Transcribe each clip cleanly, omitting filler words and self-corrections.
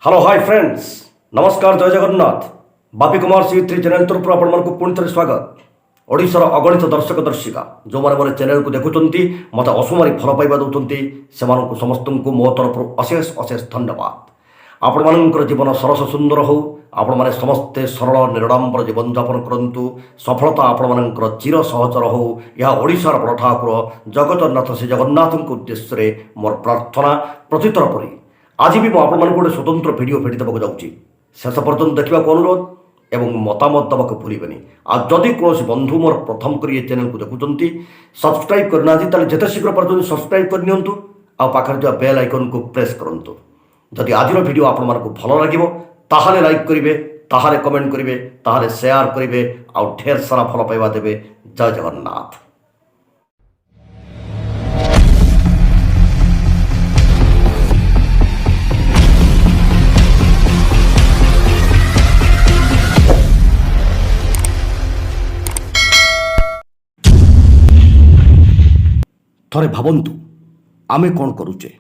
Hello hi friends नमस्कार जय जगन्नाथ बापी कुमार सी3 channel तरफ आपण मानक पुणी थे स्वागत ओडिशार अगणित दर्शक दर्शिका जो मैंने मोर चैनल को देखुंट मत असुमारी भल पाइबा दौरान से समस्त को मो तरफ अशेष अशेष धन्यवाद। आपण मानकर जीवन सरस सुंदर हो आपण मैंने समस्ते सरल निराडंबर जीवन यापन करूँ सफलता आपण मानकर चिर सहचर हो यह ओडिशार बड़ ठाकुर जगतनाथ श्री जगन्नाथ उद्देश्य मोर प्रार्थना प्रतितर परी आज भी मुझे गोटे स्वतंत्र भिडियो भेटी देवाक जाऊँगी शेष पर्यटन देखा अनुरोध एवं मतामत देवाक भूलें। आज जदि कौन बंधु मोर प्रथम कर चैनल को देखुंट सब्सक्राइब करना जिते शीघ्र पार्टी सब्सक्राइब करनी आखिर जो बेल आइकन को प्रेस करूँ। जदि आज भिडियो आपण मानक भल लगे ताहले लाइक करेंगे ताहले कमेंट करेंगे ताहले शेयर करेंगे आउ ढेर सारा भल पाइबा देवे। जय जगन्नाथ। थरे भावंतु आमे कौन करुचे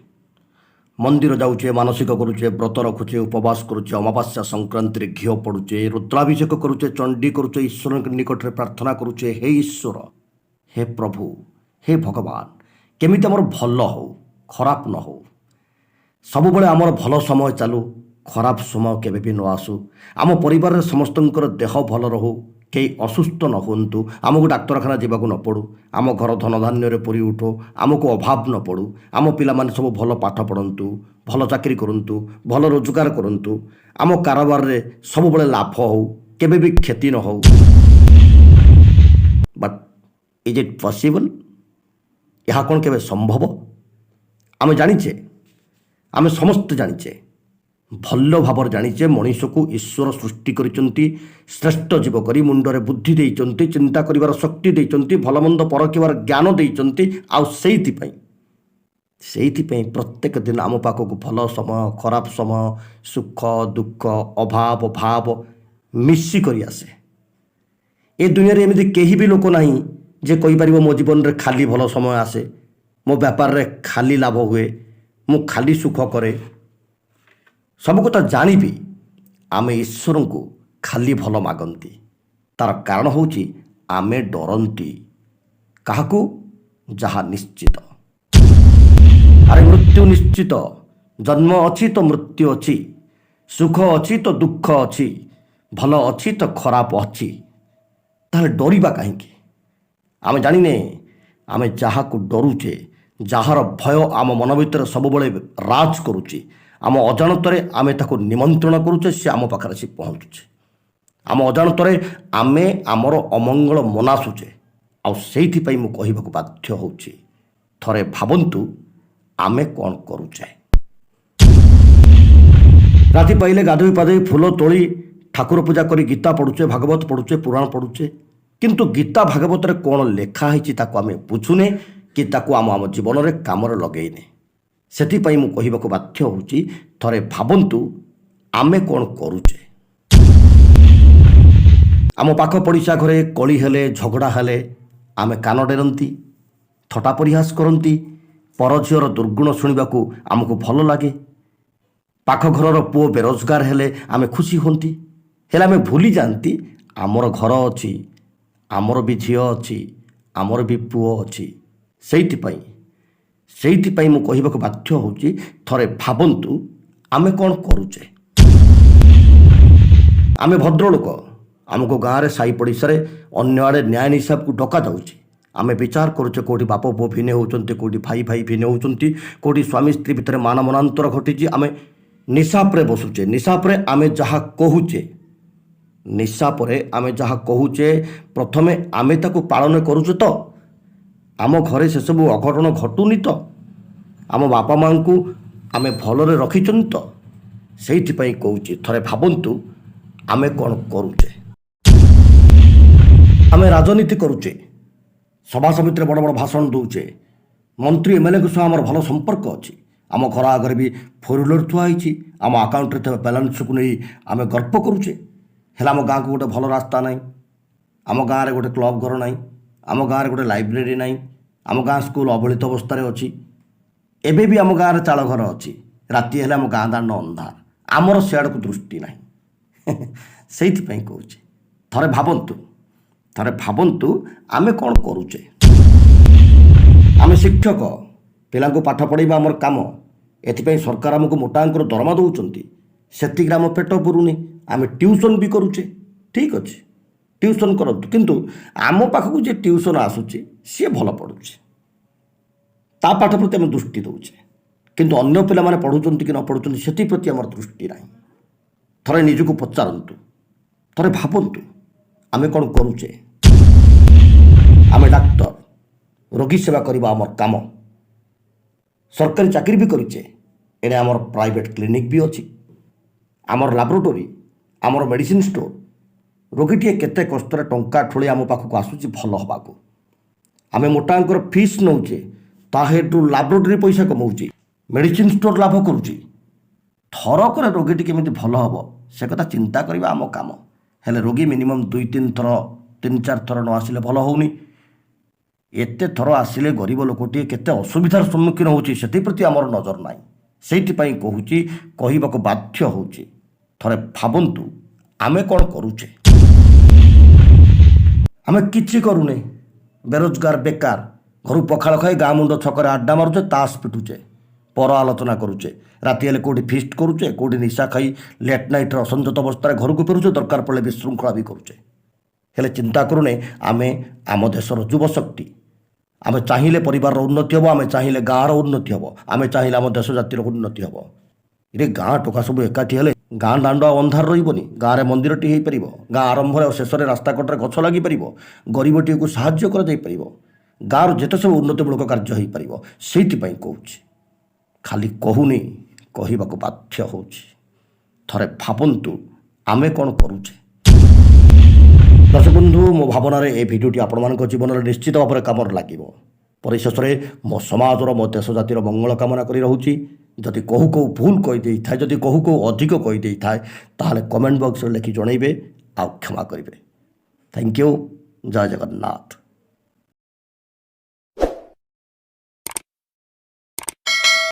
मंदिर जाऊे मानसिक करुचे व्रत रखुचे उपवास करुचे अमावास्या संक्रांति घी पड़ुचे रुद्राभिषेक करुचे चंडी करुचे ईश्वर निकट में प्रार्थना करुचे हे ईश्वर हे प्रभु हे भगवान केमिति आमर भल हो खराब न हो सब बड़े आमर भल समय चालू खराब समय केबे भी न आसू आम परिवार समस्तंकर देह भल रहू कई असुस्थ न हुंतु आमको डाक्तरखाना जावाक न पड़ू आम घर धन धान्य पूरी उठो आमको अभाव न पड़ू आम पिला माने सब भल पाठ पढ़ंतु भल चाकरी करंतु भल रोजगार करंतु आम कारोबार रे सब बड़े लाभ हो केबे भी क्षति न हो। बट इज इट पॉसिबल यह कौन केबे संभव आम जानिचे आम समस्त जानिचे भल भाव जानिचे मनीष को ईश्वर सृष्टि करिसंती श्रेष्ठ जीव करी मुंडरे बुद्धि देइचंती चिंता करिवार शक्ति देइचंती भलमंद परखिवार ज्ञान देइचंती आउ सेइथि प्रत्येक दिन आम पाखक भल समय खराब समय सुख दुख अभाव भाव मिशी करी आसे। ए दुनिया रे एमिति केही भी लोक नाही जे कहि परिबो मो जीवन रे खाली भल समय आसे मो व्यापार रे खाली लाभ हुए मु खाली सुख करे सब कथा जानी भी आमे ईश्वर को खाली भल मागंती तार कारण होची आमे डरंती काहाकू जहा निश्चित अरे मृत्यु निश्चित जन्म अच्छी तो मृत्यु अच्छी सुख अच्छी तो दुख अच्छी भल अच्छी तो खराब अच्छी ताहले डरिबा काहींकी आमे जानिने आमे जहाकू डरुचे जार भय आम मन भीतर सब बड़े राज करुचे आम अजाणतरे आमे ताको निमंत्रण करुचे से आम पाखरे आसी पहुँचुचे आम अजाणतरे आमे आमर अमंगल मनासुचे आउ सेइथिपई मु कहिबाकू बाध्य होउची थरे भावंतु आमे कौन करुचे। राति पाइले गाधोई पाधोई फूल तोली ठाकुर पूजा करी गीता पढ़ुचे भागवत पढ़ुचे पुराण पढ़ुचे किंतु गीता भागवत रे कौन लेखा है ताको आमे बुझुने कि ताको आम जीवन रे काम रे लगेइने सेथिपई मु कहिबाकू बाध्य होउची थरे भावंतु आमे कौन करुचे। आम पाख पड़िशा घरे कली हेले झगड़ा हेले आमे कान डेरंती थटा परिहास करंती पर झीर दुर्गुण शुणिबाकू आमको भल लगे पाख घर पुओ बेरोजगार हेले आमे खुशी होंती हेले आमे भूली जानती आमर घर अच्छी आमर भी झील अच्छी आमर भी पुओ अच्छी सेइथिपई मु कहिबाकू बाध्य होउची थरे भावंतु आमे कौन करुचे। आमे भद्रलोक आमको गाँव में साई पड़िशा अन्य आड़े न्याय हिसाब को डका जाऊँगी आमे विचार करुचे कौटी बाप पुओ भिने होउचंती कौटी भाई भाई भिने होउचंती कौटी स्वामी स्त्री भितर मान मनांतर घटी आमे निशाप्रे बसुचे निशाप्रे आमे जहा कहूचे निशापरे आमे जहा कहूचे प्रथमे आमे ताको पालन करुचे तो आम घरे से सब अघटन घटुनी तो आम बापा माँ को आमे भलरे रखिछन तो सेइथिपई कहूची थरे भावंतु आमे कौन करुचे। आमे राजनीति करुचे सभा समिति बड़ बड़ भाषण दौचे मंत्री एमएलए को आम भल संपर्क अच्छी आम घर आगे भी फोर व्हीलर थुआई आम आकाउंट रे बैलेंस को नहीं आमे गर्व करुचे हेला आम गाँव को गोटे भल रास्ता नाई आम गाँव में गोटे क्लब घर नाई आम गाँव में गोटे लाइब्रेरी नाई आम गाँ स्कूल अवहेलित अवस्था अच्छी एबे भी आम गाँव में चाल घर अच्छी राति हेले आम गाँ दांड अंधार ଆମର ସିଆଡ଼କୁ ଦୃଷ୍ଟି ନାହିଁ। ସେଇଥିପାଇଁ କହୁଛି ଥରେ ଭାବନ୍ତୁ ଆମେ କ'ଣ କରୁଛେ। ଆମେ ଶିକ୍ଷକ, ପିଲାଙ୍କୁ ପାଠ ପଢ଼ାଇବା ଆମର କାମ। ଏଥିପାଇଁ ସରକାର ଆମକୁ ମୋଟା ଅଙ୍କର ଦରମା ଦେଉଛନ୍ତି। ସେତିକିରେ ଆମ ପେଟ ପୁରୁନି। ଆମେ ଟ୍ୟୁସନ୍ ବି କରୁଛେ, ଠିକ୍ ଅଛି, ଟ୍ୟୁସନ୍ କରନ୍ତୁ, କିନ୍ତୁ ଆମ ପାଖକୁ ଯିଏ ଟ୍ୟୁସନ୍ ଆସୁଛି ସିଏ ଭଲ ପଢ଼ୁଛି, ତା ପାଠ ପ୍ରତି ଆମେ ଦୃଷ୍ଟି ଦେଉଛେ, କିନ୍ତୁ ଅନ୍ୟ ପିଲାମାନେ ପଢ଼ୁଛନ୍ତି କି ନ ପଢ଼ୁଛନ୍ତି ସେଥିପ୍ରତି ଆମର ଦୃଷ୍ଟି ନାହିଁ। ଥରେ ନିଜକୁ ପଚାରନ୍ତୁ, ଥରେ ଭାବନ୍ତୁ ଆମେ କ'ଣ କରୁଛେ। ଆମେ ଡାକ୍ତର, ରୋଗୀ ସେବା କରିବା ଆମର କାମ। ସରକାରୀ ଚାକିରି ବି କରିଛେ, ଏଣେ ଆମର ପ୍ରାଇଭେଟ୍ କ୍ଲିନିକ୍ ବି ଅଛି, ଆମର ଲାବୋରେଟୋରୀ, ଆମର ମେଡ଼ିସିନ୍ ଷ୍ଟୋର୍। ରୋଗୀଟିଏ କେତେ କଷ୍ଟରେ ଟଙ୍କା ଠୁଳି ଆମ ପାଖକୁ ଆସୁଛି ଭଲ ହେବାକୁ। ଆମେ ମୋଟା ଅଙ୍କର ଫିସ୍ ନେଉଛେ, ତା ହେଠୁ ଲାବୋରେଟୋରୀ ପଇସା କମାଉଛି, ମେଡ଼ିସିନ୍ ଷ୍ଟୋର୍ ଲାଭ କରୁଛି। ଥରକରେ ରୋଗୀଟି କେମିତି ଭଲ ହେବ ସେ କଥା ଚିନ୍ତା କରିବା ଆମ କାମ। ହେଲେ ରୋଗୀ ମିନିମମ୍ 2-3 ଥର 3-4 ଥର ନ ଆସିଲେ ଭଲ ହେଉନି। ଏତେ ଥର ଆସିଲେ ଗରିବ ଲୋକଟିଏ କେତେ ଅସୁବିଧାର ସମ୍ମୁଖୀନ ହେଉଛି ସେଥିପ୍ରତି ଆମର ନଜର ନାହିଁ। ସେଇଥିପାଇଁ କହୁଛି, କହିବାକୁ ବାଧ୍ୟ ହେଉଛି, ଥରେ ଭାବନ୍ତୁ ଆମେ କ'ଣ କରୁଛେ। ଆମେ କିଛି କରୁନେ, ବେରୋଜଗାର, ବେକାର, ଘରୁ ପଖାଳ ଖାଇ ଗାଁ ମୁଣ୍ଡ ଛକରେ ଆଡ୍ଡା ମାରୁଛେ, ତାସ ପିଟୁଛେ, ପର ଆଲୋଚନା କରୁଛେ, ରାତି ହେଲେ କେଉଁଠି ଫିଷ୍ଟ କରୁଛେ, କେଉଁଠି ନିଶା ଖାଇ ଲେଟ୍ ନାଇଟ୍ର ଅସଞ୍ଜତ ଅବସ୍ଥାରେ ଘରକୁ ଫେରୁଛେ, ଦରକାର ପଡ଼ିଲେ ବିଶୃଙ୍ଖଳା ବି କରୁଛେ। ହେଲେ ଚିନ୍ତା କରୁନେ ଆମେ ଆମ ଦେଶର ଯୁବଶକ୍ତି। ଆମେ ଚାହିଁଲେ ପରିବାରର ଉନ୍ନତି ହେବ, ଆମେ ଚାହିଁଲେ ଗାଁର ଉନ୍ନତି ହେବ, ଆମେ ଚାହିଁଲେ ଆମ ଦେଶ ଜାତିର ଉନ୍ନତି ହେବ। ଏରେ ଗାଁ ଟୋକା ସବୁ ଏକାଠି ହେଲେ ଗାଁ ଦାଣ୍ଡ ଆଉ ଅନ୍ଧାର ରହିବନି। ଗାଁରେ ମନ୍ଦିରଟି ହୋଇପାରିବ, ଗାଁ ଆରମ୍ଭରେ ଆଉ ଶେଷରେ ରାସ୍ତାକଡ଼ରେ ଗଛ ଲାଗିପାରିବ, ଗରିବଟିକୁ ସାହାଯ୍ୟ କରାଯାଇପାରିବ, ଗାଁର ଯେତେ ସବୁ ଉନ୍ନତିମୂଳକ କାର୍ଯ୍ୟ ହୋଇପାରିବ। ସେଇଥିପାଇଁ କହୁଛି, ଖାଲି କହୁନି, କହିବାକୁ ବାଧ୍ୟ ହେଉଛି। ଥରେ ଭାବନ୍ତୁ ଆମେ କ'ଣ କରୁଛେ। ଦର୍ଶକ ବନ୍ଧୁ, ମୋ ଭାବନାରେ ଏ ଭିଡ଼ିଓଟି ଆପଣମାନଙ୍କ ଜୀବନରେ ନିଶ୍ଚିତ ଭାବରେ କାମରେ ଲାଗିବ। ପରିଶେଷରେ ମୋ ସମାଜର, ମୋ ଦେଶ ଜାତିର ମଙ୍ଗଳ କାମନା କରି ରହୁଛି। ଯଦି କୋହୁ ଭୁଲ କହିଦେଇଥାଏ, ଯଦି କୋହୁ ଅଧିକ କହିଦେଇଥାଏ, ତାହେଲେ କମେଣ୍ଟ ବକ୍ସରେ ଲେଖି ଜଣାଇବେ ଆଉ କ୍ଷମା କରିବେ। Thank you. ଜୟ ଜଗନ୍ନାଥ।